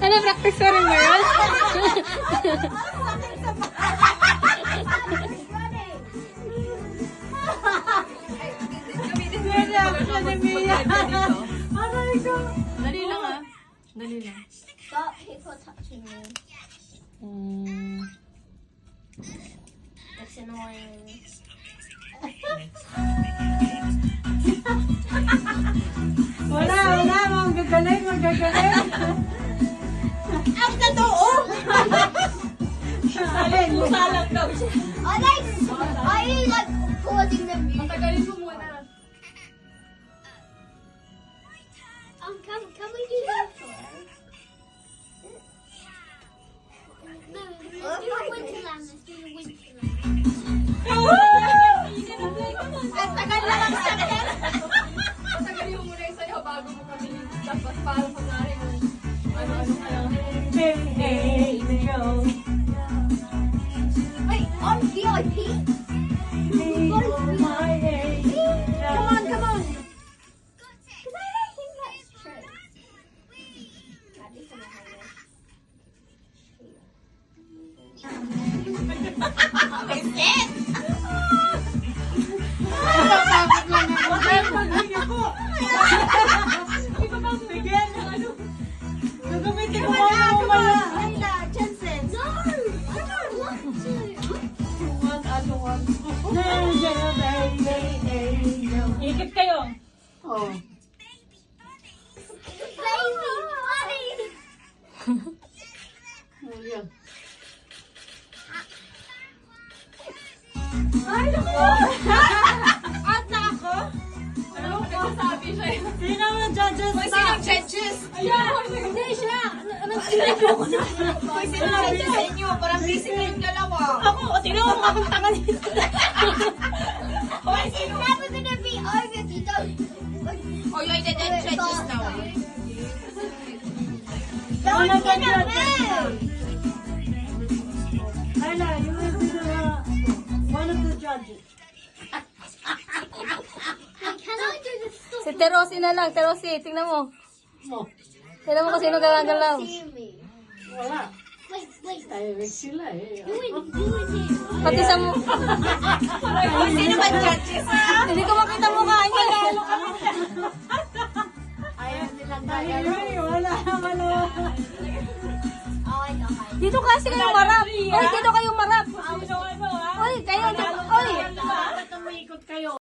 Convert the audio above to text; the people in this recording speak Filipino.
Ano, practice ko rin ba yun? Dali lang ah. Dali lang. Stop people touching me. That's annoying. Wala, magagaling. Ang totoo! Salang daw siya. Are you like pausing the music? Matagalin mo muna. Can we do that for No, let's do the Winterland. Let's do the Winterland. Ang tagal lang ang sakit. Matagalin mo muna yung sayo bago mo kami dapat para kunwari ano kayo. Wait, on VIP? Come on. Because I don't think that's true. At least I'm not Gagamitin mo ako wala. Jensen. No, I don't want to. Ikip kayo. Oh. Baby bunny. Ayan. Ay, naku! Ata ako? Ano ko nagsasabi siya? Sino ang judges Hoy, ba? sinong judges? Ayan! Hindi siya. Anong Hoy, sinong judges sa inyo? Parang busy kayong dalawa. Ako, o tingnan mo mga akong tanga dito. Hoy, It's sino? never gonna be over if you don't. Oh, you're the judges now. One of the judges. move. Ayla, you will be one of the judges. Hey, can I do this stuff? Si Terosi na lang. Terosi, tingnan mo. Oh, Tingnan mo kung sino gagalaw. See me. wala. Wait. Direct sila eh. Do it here. Pati sa mo. Hoy, sino ba judges? Hindi ko makita mukha niya. Ayaw nilang Ay, wala. Oh, I know. Dito kasi kayo marap. Hoy, dito kayo marap.